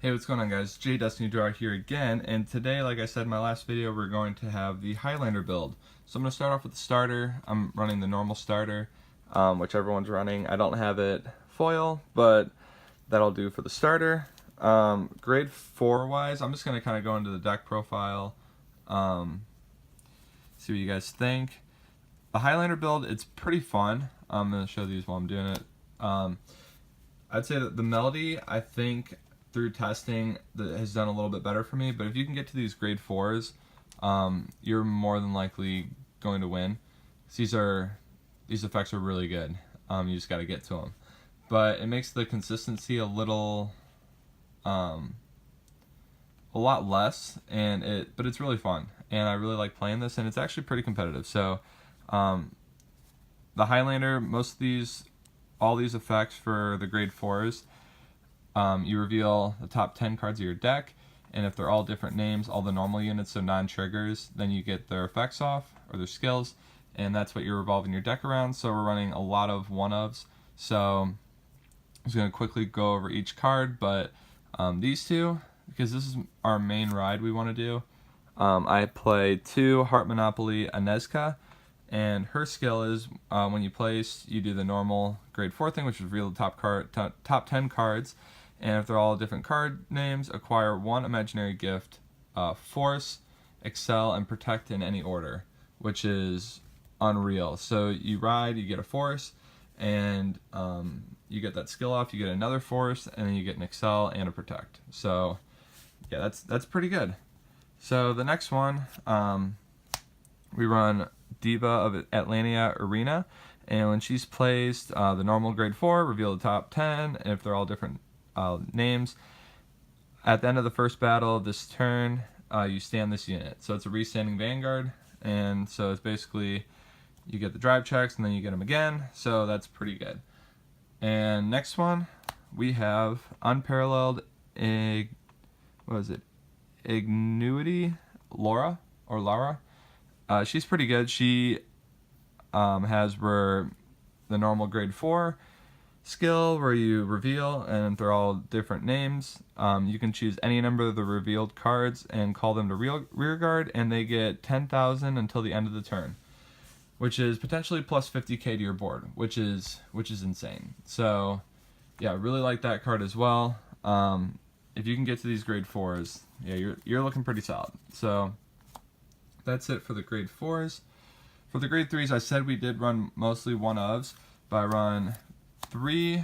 Hey, what's going on, guys? J Destiny Draw here again, and today, like I said in my last video, we're going to have the Highlander build. So I'm going to start off with the starter. I'm running the normal starter, which everyone's running. I don't have it foil, but that'll do for the starter. Grade 4 wise, I'm just going to kind of go into the deck profile, see what you guys think. The Highlander build, it's pretty fun. I'm going to show these while I'm doing it. I'd say that the melody, I think, through testing, that has done a little bit better for me, but if you can get to these grade 4s, you're more than likely going to win. These effects are really good. You just got to get to them, but it makes the consistency a little, a lot less, but it's really fun, and I really like playing this, and it's actually pretty competitive. So, the Highlander, all these effects for the grade 4s. You reveal the top 10 cards of your deck, and if they're all different names, all the normal units, so non-triggers, then you get their effects off, or their skills, and that's what you're revolving your deck around. So we're running a lot of one-ofs, so I'm just going to quickly go over each card, but these two, because this is our main ride we want to do, I play 2 Heart Monopoly Anezka, and her skill is, when you place, you do the normal grade 4 thing, which is reveal the top 10 cards. And if they're all different card names, acquire 1 imaginary gift, force, excel, and protect in any order, which is unreal. So you ride, you get a force, and you get that skill off, you get another force, and then you get an excel and a protect. So yeah, that's pretty good. So the next one, we run Diva of Atlantia Arena, and when she's placed, the normal grade 4, reveal the top 10, and if they're all different names. At the end of the first battle of this turn, you stand this unit. So it's a restanding Vanguard, and so it's basically you get the drive checks and then you get them again. So that's pretty good. And next one, we have Unparalleled Ignuity Lara. She's pretty good. She has the normal grade 4 skill where you reveal, and if they're all different names, you can choose any number of the revealed cards and call them to rear guard, and they get 10,000 until the end of the turn, which is potentially plus 50k to your board, which is insane. So yeah, I really like that card as well. If you can get to these grade 4s, yeah, you're looking pretty solid. So that's it for the grade 4s. For the grade 3s, I said we did run mostly one-ofs, but I run 3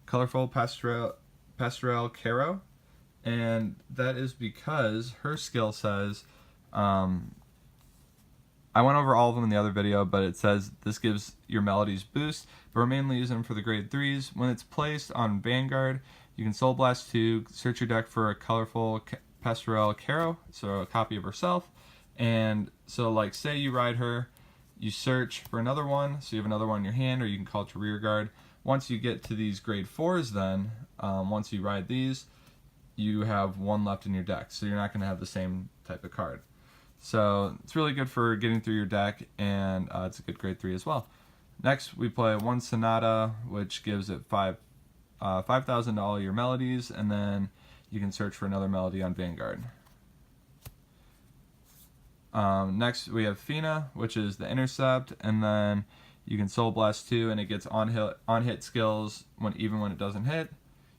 colorful pastel Caro, and that is because her skill says, I went over all of them in the other video, but it says this gives your melodies boost, but we're mainly using them for the grade 3s. When it's placed on Vanguard, you can Soul Blast 2, search your deck for a colorful pastel Caro, so a copy of herself, and so like say you ride her, you search for another one, so you have another one in your hand, or you can call it to rear guard. Once you get to these grade 4s then, once you ride these, you have 1 left in your deck, so you're not going to have the same type of card. So it's really good for getting through your deck, and it's a good grade 3 as well. Next, we play 1 Sonata, which gives it 5,000 to all your melodies, and then you can search for another melody on Vanguard. Next we have Fina, which is the intercept, and then you can Soul Blast 2, and it gets on hit skills even when it doesn't hit.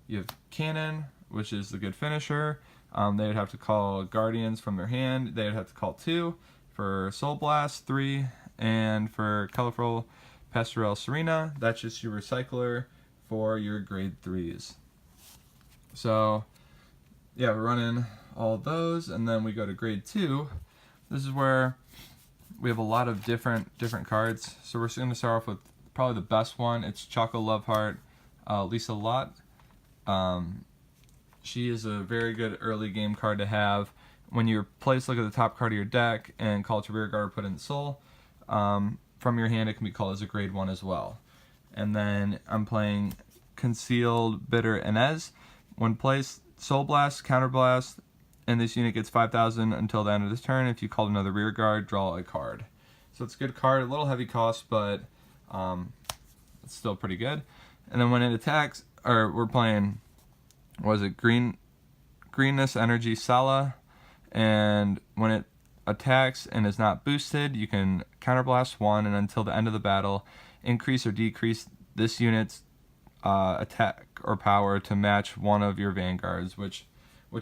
You have Cannon, which is the good finisher. They would have to call Guardians from their hand. They would have to call 2 for Soul Blast, 3, and for Colorful Pastel Serena, that's just your recycler for your grade 3s. So yeah, we're running all of those, and then we go to grade 2. This is where we have a lot of different cards. So we're going to start off with probably the best one. It's Choco Loveheart, Lisa Lott. She is a very good early game card to have. When you're placed, look at the top card of your deck and call it to rear guard, put in soul. From your hand, it can be called as a grade 1 as well. And then I'm playing Concealed Bitter Inez. When placed, Soul Blast, Counter Blast, and this unit gets 5,000 until the end of this turn. If you call another rear guard, draw a card. So it's a good card, a little heavy cost, but it's still pretty good. And then when it attacks, or we're playing was it greenness energy Sala, and when it attacks and is not boosted, you can counterblast 1, and until the end of the battle, increase or decrease this unit's attack or power to match one of your vanguards, which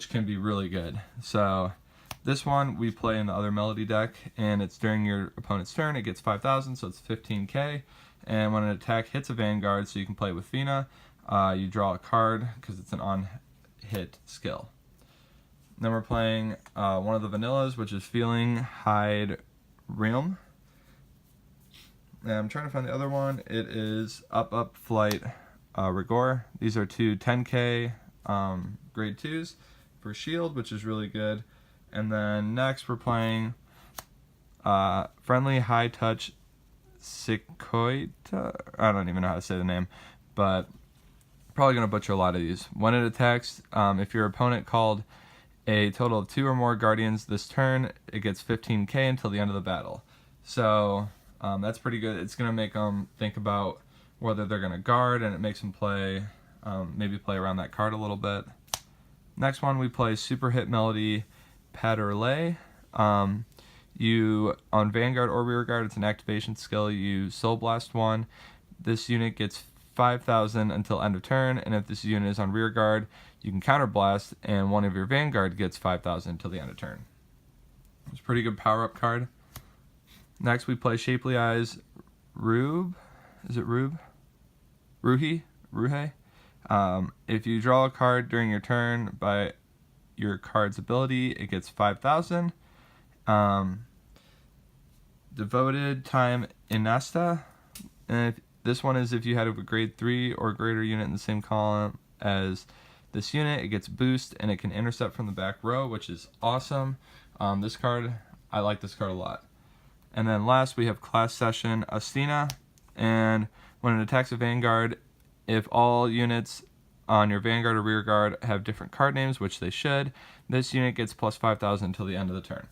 can be really good. So this one we play in the other melody deck, and it's during your opponent's turn. It gets 5,000, so it's 15k. And when an attack hits a vanguard, so you can play it with Fina, you draw a card because it's an on-hit skill. Then we're playing one of the vanillas, which is Feeling Hide Realm. And I'm trying to find the other one. It is Up Flight Rigor. These are two 10k grade 2s for shield, which is really good. And then next we're playing Friendly High Touch Sequoita. I don't even know how to say the name, but probably going to butcher a lot of these. When it attacks, if your opponent called a total of 2 or more guardians this turn, it gets 15k until the end of the battle. So that's pretty good. It's going to make them think about whether they're going to guard, and it makes them play, maybe play around that card a little bit. Next one, we play Super Hit Melody Paterlay. You, on Vanguard or Rearguard, it's an activation skill. You Soul Blast 1. This unit gets 5,000 until end of turn, and if this unit is on Rearguard, you can Counterblast, and one of your Vanguard gets 5,000 until the end of turn. It's a pretty good power-up card. Next, we play Shapely Eyes Rube. Is it Rube? Ruhi? If you draw a card during your turn by your card's ability, it gets 5,000. Devoted Time Inasta. And this one is if you had a grade 3 or greater unit in the same column as this unit, it gets boost and it can intercept from the back row, which is awesome. This card, I like this card a lot. And then last we have Class Session Astina, and when it attacks a Vanguard, if all units on your Vanguard or Rearguard have different card names, which they should, this unit gets plus 5,000 until the end of the turn,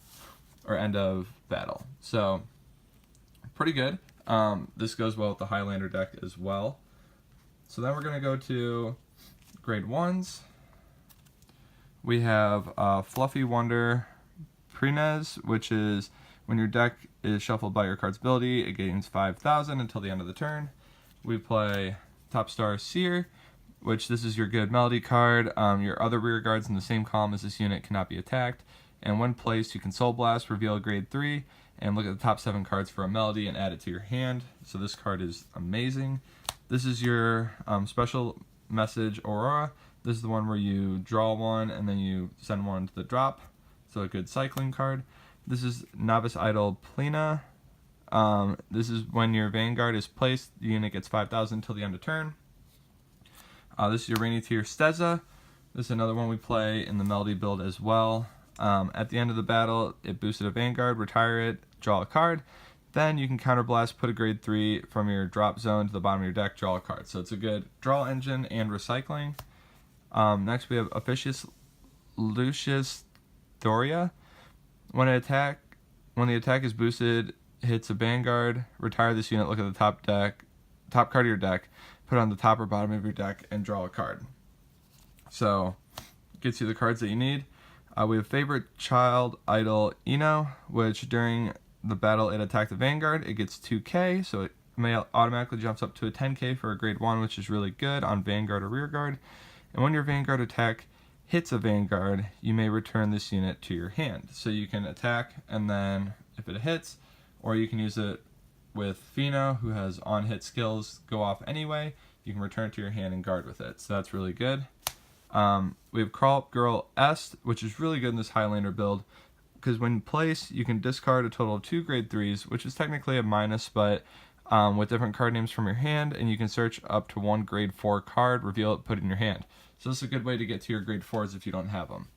or end of battle. So, pretty good. This goes well with the Highlander deck as well. So then we're going to go to grade 1s. We have Fluffy Wonder Prenez, which is when your deck is shuffled by your card's ability, it gains 5,000 until the end of the turn. We play Top Star Seer, which this is your good melody card. Your other rear guards in the same column as this unit cannot be attacked. And when placed, you can Soul Blast, reveal a grade 3, and look at the top 7 cards for a melody and add it to your hand. So this card is amazing. This is your Special Message Aurora. This is the one where you draw one and then you send one to the drop. So a good cycling card. This is Novice Idol Plina. This is when your Vanguard is placed, the unit gets 5,000 until the end of turn. This is your Rainy Tear Steza. This is another one we play in the Melody build as well. At the end of the battle, it boosted a Vanguard, retire it, draw a card. Then you can Counterblast, put a grade 3 from your drop zone to the bottom of your deck, draw a card. So it's a good draw engine and recycling. Next we have Officious Lucius Thoria. When the attack is boosted, hits a Vanguard, retire this unit, look at the top card of your deck, put it on the top or bottom of your deck, and draw a card. So, gets you the cards that you need. We have Favorite Child Idol Eno, which during the battle it attacked the Vanguard. It gets 2k, so it automatically jumps up to a 10k for a grade 1, which is really good on Vanguard or Rearguard. And when your Vanguard attack hits a Vanguard, you may return this unit to your hand. So you can attack, and then if it hits, or you can use it with Fina, who has on-hit skills, go off anyway. You can return it to your hand and guard with it. So that's really good. We have Crawl Up Girl Est, which is really good in this Highlander build, because when placed, you can discard a total of 2 grade 3s, which is technically a minus, but with different card names from your hand, and you can search up to 1 grade 4 card, reveal it, put it in your hand. So this is a good way to get to your grade 4s if you don't have them.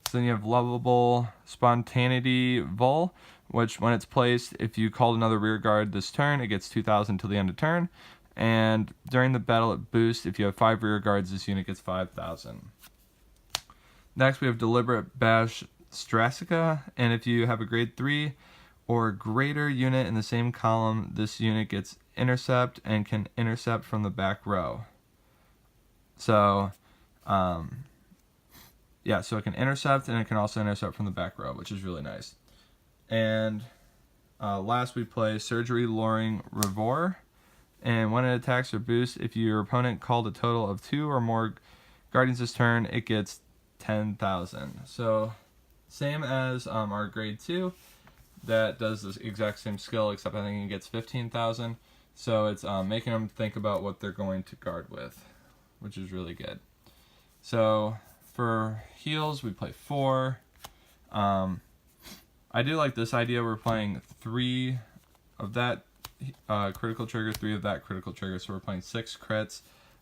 So then you have Lovable Spontaneity Vol, which when it's placed, if you called another rear guard this turn, it gets 2,000 until the end of turn. And during the battle it boosts. If you have 5 rear guards, this unit gets 5,000. Next we have Deliberate Bash Strasica, and if you have a grade 3 or greater unit in the same column, this unit gets intercept and can intercept from the back row. So Yeah, so it can intercept, and it can also intercept from the back row, which is really nice. And last we play Surgery Luring Revor. And when it attacks or boosts, if your opponent called a total of 2 or more Guardians this turn, it gets 10,000. So same as our grade 2, that does the exact same skill, except I think it gets 15,000. So it's making them think about what they're going to guard with, which is really good. So for heals, we play 4. I do like this idea. We're playing 3 of that critical trigger, 3 of that critical trigger. So we're playing 6 crits.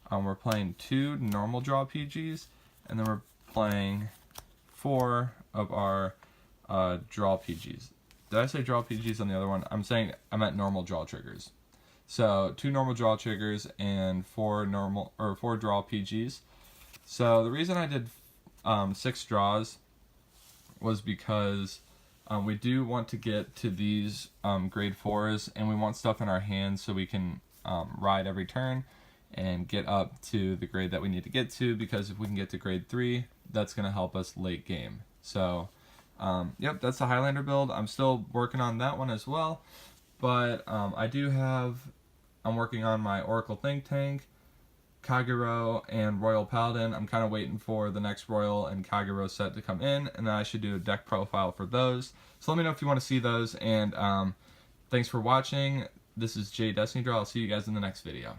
We're playing 2 normal draw PGs, and then we're playing 4 of our draw PGs. Did I say draw PGs on the other one? I meant normal draw triggers. So 2 normal draw triggers and 4 draw PGs. So the reason I did 6 draws was because we do want to get to these grade 4s, and we want stuff in our hands so we can ride every turn and get up to the grade that we need to get to, because if we can get to grade 3, that's going to help us late game. So yep, that's the Highlander build. I'm still working on that one as well, but I'm working on my Oracle Think Tank, Kagero, and Royal Paladin. I'm kind of waiting for the next Royal and Kagero set to come in, and then I should do a deck profile for those. So let me know if you want to see those, and thanks for watching. This is Jay Destiny Draw. I'll see you guys in the next video.